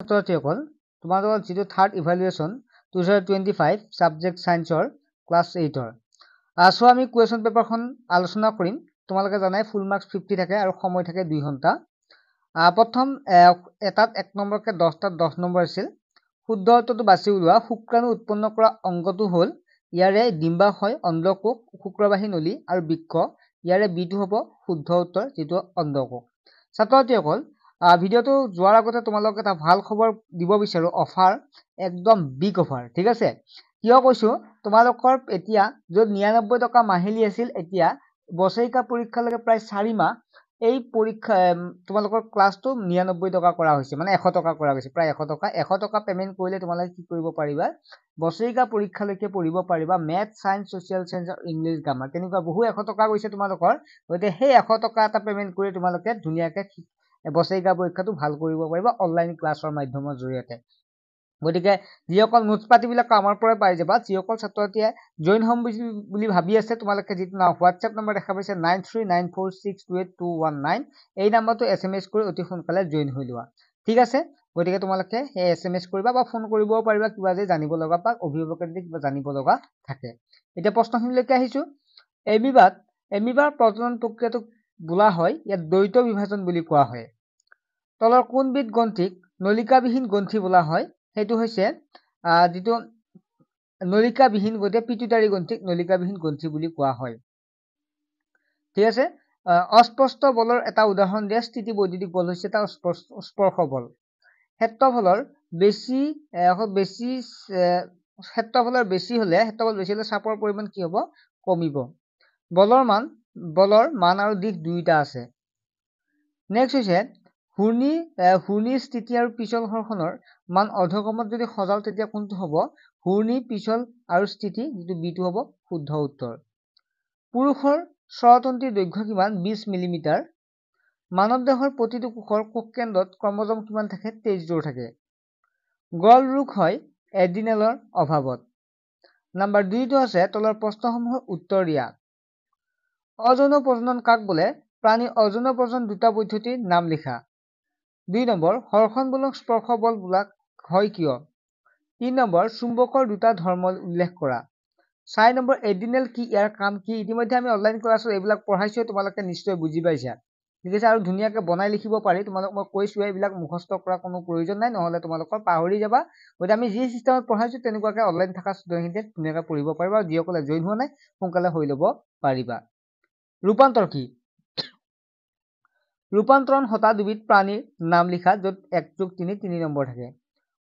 ছাত্ৰছাত্ৰীসকল তোমালোকৰ যিটো third evaluation 2025 subject সায়েন্সৰ ক্লাছ 8ৰ সো আমি কুৱেশ্যন পেপাৰখন আলোচনা কৰিম। তোমালোকে জানাই ফুল মাৰ্কস 50 থাকে আৰু সময় থাকে 2 ঘণ্টা। প্ৰথম এটাত 1 নম্বৰকে 10টাত 10 নম্বৰ আছিল। শুদ্ধ উত্তৰটো বাছি উলিওৱা। শুক্ৰাণু উৎপন্ন কৰা অংগটো হ'ল ইয়াৰে ডিম্বাশয়, অণ্ডকোষ, শুক্ৰবাহী নলী আৰু বৃক্ক। ইয়াৰে বিটো হ'ব শুদ্ধ উত্তৰ, যিটো অণ্ডকোষ। ছাত্ৰছাত্ৰীসকল ভিডিঅ'টো যোৱাৰ আগতে তোমালোকক এটা ভাল খবৰ দিব বিচাৰো। অফাৰ, একদম বিগ অফাৰ, ঠিক আছে। কিয় কৈছো, তোমালোকৰ এতিয়া য'ত 99 টকা মাহিলী আছিল, এতিয়া বছৰিকা পৰীক্ষালৈকে প্ৰায় 4 মাহ এই পৰীক্ষা তোমালোকৰ ক্লাছটো 99 টকা কৰা হৈছে, মানে 100 টকা কৰা হৈছে, প্ৰায় 100 টকা। 100 টকা পেমেন্ট কৰিলে তোমালোকে কি কৰিব পাৰিবা, বছৰিকা পৰীক্ষালৈকে পঢ়িব পাৰিবা মেথ, সায়েন্স, ছচিয়েল সায়েন্স আৰু ইংলিছ গ্ৰামাৰ। তেনেকুৱা বহু 100 টকা গৈছে তোমালোকৰ, গতিকে সেই 100 টকা এটা পেমেন্ট কৰি তোমালোকে ধুনীয়াকে বছৰিকা পৰীক্ষাটো ভাল কৰিব পাৰিবা অনলাইন ক্লাছৰ মাধ্যমৰ জৰিয়তে। গতিকে যিসকল নোটছ পাতিবিলাক আমাৰ পৰাই পাই যাবা, যিসকল ছাত্ৰছাত্ৰীয়ে জইন হ'ম বুলি ভাবি আছে, তোমালোকে যিটো হোৱাটছএপ নম্বৰ দেখা পাইছে 9394628219, এই নম্বৰটো SMS কৰি অতি সোনকালে জইন হৈ লোৱা, ঠিক আছে। গতিকে তোমালোকে সেই SMS কৰিবা বা ফোন কৰিবও পাৰিবা কিবা যে জানিব লগা বা অভিভাৱকে যদি কিবা জানিব লগা থাকে। এতিয়া প্ৰশ্নখিনিলৈকে আহিছো। এমিবাৰ প্ৰজনন প্ৰক্ৰিয়াটোক বোলা হয় ইয়াত দ্বৈত বিভাজন বুলি কোৱা হয়। তলৰ কোনবিধ গ্ৰন্থিক নলিকাবিহীন গ্ৰন্থি বোলা হয়? সেইটো হৈছে যিটো নলিকাবিহীন গতিকে পিটুটাৰী গ্ৰন্থিক নলিকাবিহীন গ্ৰন্থি বুলি কোৱা হয়, ঠিক আছে। অস্পষ্ট বলৰ এটা উদাহৰণ দিয়া। স্থিতি বৈদ্যুতিক বল হৈছে এটা স্পৰ্শ বল। ক্ষেত্ৰফলৰ বেছি হলে চাপৰ পৰিমাণ কি হ'ব? কমিব। বলৰ মান আৰু দিশ দুয়োটা আছে। নেক্সট হৈছে ঘূৰ্ণি স্থিতি আৰু পিছল ঘৰ্ষণৰ মান অৰ্ধক্ৰমত যদি সজাও তেতিয়া কোনটো হ'ব? ঘূৰ্ণি, পিছল আৰু স্থিতি, যিটো বিটো হ'ব শুদ্ধ উত্তৰ। পুৰুষৰ স্বৰতন্ত্ৰীৰ দৈৰ্ঘ্য কিমান? 20 মিলিমিটাৰ। মানৱ দেহৰ প্ৰতিটো কোষৰ কোষকেন্দ্ৰত ক্ৰমজম কিমান থাকে? 23 জোৰ থাকে। গল ৰোগ হয় এড্ৰিনেলৰ অভাৱত। নম্বৰ 2টো আছে তলৰ প্ৰশ্নসমূহৰ উত্তৰ দিয়া। অযৌন প্ৰজনন কাক বোলে? প্ৰাণীৰ অযৌন প্ৰজনন দুটা পদ্ধতিৰ নাম লিখা। 2 নম্বৰ হৰ্ষণ বলক স্পৰ্শ বল বোলা হয় কিয়? 3 নম্বৰ চুম্বকৰ দুটা ধৰ্ম উল্লেখ কৰা। 4 নম্বৰ এড্ৰিনেল কি, ইয়াৰ কাম কি? ইতিমধ্যে আমি অনলাইন ক্লাছত এইবিলাক পঢ়াইছো, তোমালোকে নিশ্চয় বুজি পাইছা, ঠিক আছে। আৰু ধুনীয়াকে বনাই লিখিব পাৰি। তোমালোক মই কৈছো এইবিলাক মুখস্থ কৰা কোনো প্ৰয়োজন নাই, নহলে তোমালোকৰ পাহৰি যাবা। গতিকে আমি যি চিষ্টেমত পঢ়াইছো তেনেকুৱাকে অনলাইন থকা ষ্টুডেণ্টখিনিয়ে ধুনীয়াকে পঢ়িব পাৰিবা। যিসকলে জইন হোৱা নাই সোনকালে হৈ ল'ব পাৰিবা। ৰূপান্তৰ কি? ৰূপান্তৰণ হতা দুবিধ প্ৰাণীৰ নাম লিখা, য'ত 1+3 3 নম্বৰ থাকে।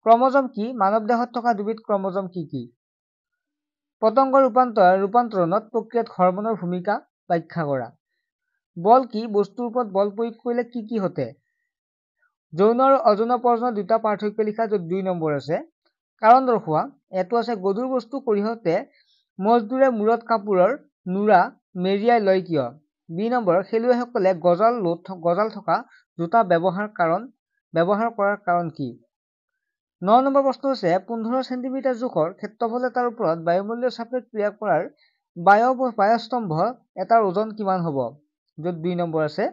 ক্ৰমজম কি? মানৱ দেহত থকা দুবিধ ক্ৰমজম কি কি? পতংগ ৰূপান্তৰণত প্ৰক্ৰিয়াত হৰমনৰ ভূমিকা ব্যাখ্যা কৰা। বল কি? বস্তুৰ ওপৰত বল প্ৰয়োগ কৰিলে কি কি ঘটে? যৌন আৰু অযৌন প্ৰজননৰ দুটা পাৰ্থক্য লিখা, য'ত 2 নম্বৰ আছে। কাৰণ দৰ্শোৱা। এইটো আছে গধুৰ বস্তু কঢ়িয়াওতে মজদুৰে মূৰত কাপোৰৰ নোৰা মেৰিয়াই লয় কিয়? 2 নম্বৰ খেলুৱৈসকলে গজাল থকা জোতা ব্যৱহাৰ কৰাৰ কাৰণ কি? 9 নম্বৰ প্ৰশ্ন হৈছে 15 চেণ্টিমিটাৰ জোখৰ ক্ষেত্ৰফল এটাৰ ওপৰত বায়ুমণ্ডলীয় চাপে ক্ৰিয়া কৰাৰ বায়ুস্তম্ভ এটাৰ ওজন কিমান হ'ব? য'ত 2 নম্বৰ আছে।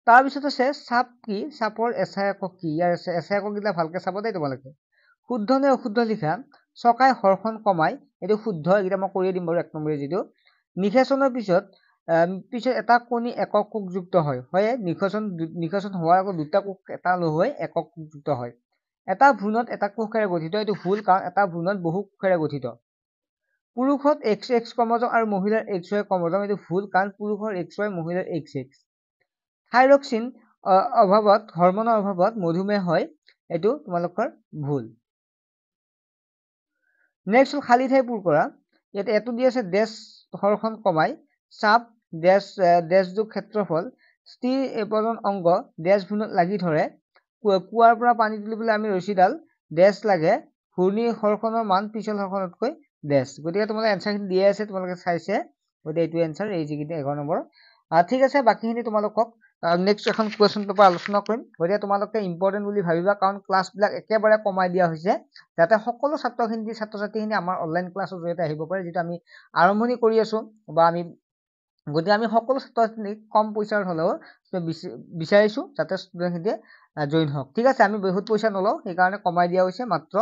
তাৰপিছত আছে চাপ কি? চাপৰ এছাই একক কি? ইয়াৰ এছাই একক কেইটা ভালকে চাব দেই তোমালোকে। শুদ্ধ নে অশুদ্ধ লিখা। চকাই হৰ্ষণ কমাই, এইটো শুদ্ধ, এইকেইটা মই কৰিয়ে দিম বাৰু 1 নম্বৰ যিটো। নিষেচনৰ পিছত এটা কণী একক কোষযুক্ত হয়। নিষেচন হোৱাৰ আগত দুটা কোষ এটা হৈ একক কোষযুক্ত হয়। এটা ভ্ৰূণত এটা কোষেৰে গঠিত, এইটো ভুল, কাৰণ এটা ভ্ৰূণত বহু কোষেৰে গঠিত। পুৰুষত XX ক্ৰমজম আৰু মহিলাৰ XY ক্ৰমজম, এইটো ভুল, কাৰণ পুৰুষৰ XY মহিলাৰ XX। থাইৰক্সিন হৰমনৰ অভাৱত মধুমেহ হয়, এইটো তোমালোকৰ ভুল। নেক্সট হ'ল খালী ঠাই পূৰ কৰা। ইয়াতে এইটো দি আছে ডেছ হৰ্ষণ কমাই, চাপ ডেছ যোগ ক্ষেত্ৰফল, স্থিৰ প্ৰজনন অংগ ডেছ ভ্ৰূণত লাগি ধৰে, কুৱাৰ পৰা পানী তুলিবলৈ আমি ৰছীডাল ডেছ লাগে, ঘূৰ্ণি হৰ্ষণৰ মান পিছল হৰ্ষণতকৈ ডেছ। গতিকে তোমালোকে এনচাৰখিনি দিয়ে আছে, তোমালোকে চাইছে, গতিকে এইটো এনচাৰ, এই যিখিনি 11 নম্বৰ। ঠিক আছে, বাকীখিনি তোমালোকক নেক্সট এখন কুৱেশ্যন পেপাৰ আলোচনা কৰিম। গতিকে তোমালোকে ইম্পৰ্টেণ্ট বুলি ভাবিবা, কাৰণ ক্লাছবিলাক একেবাৰে কমাই দিয়া হৈছে, যাতে সকলো ছাত্ৰ ছাত্ৰীখিনি আমাৰ অনলাইন ক্লাছৰ জৰিয়তে আহিব পাৰে। যিটো আমি আৰম্ভণি কৰি আছো বা আমি গতিকে আমি সকলো ছাত্ৰ-ছাত্ৰীক কম পইচাৰ হ'লেও বিচাৰিছোঁ যাতে ষ্টুডেণ্টখিনিয়ে জইন হওক। ঠিক আছে, আমি বহুত পইচা নলওঁ, সেইকাৰণে কমাই দিয়া হৈছে মাত্ৰ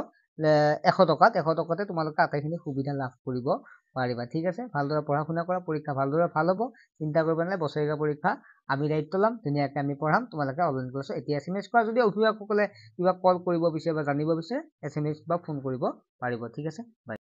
100 টকাত। 100 টকাতে তোমালোকে আটাইখিনি সুবিধা লাভ কৰিব পাৰিবা। ঠিক আছে, ভালদৰে পঢ়া শুনা কৰা, পৰীক্ষা ভালদৰে ভাল হ'ব, চিন্তা কৰিব নালাগে। বছৰেকীয়া পৰীক্ষা আমি দায়িত্ব ল'ম, ধুনীয়াকৈ আমি পঢ়াম, তোমালোকে অনলাইন ক্লাছত এতিয়া SMS কৰা। যদি অভিভাৱকসকলে কিবা কল কৰিব বিচাৰে বা জানিব বিচাৰে SMS বা ফোন কৰিব পাৰিব। ঠিক আছে, বাই।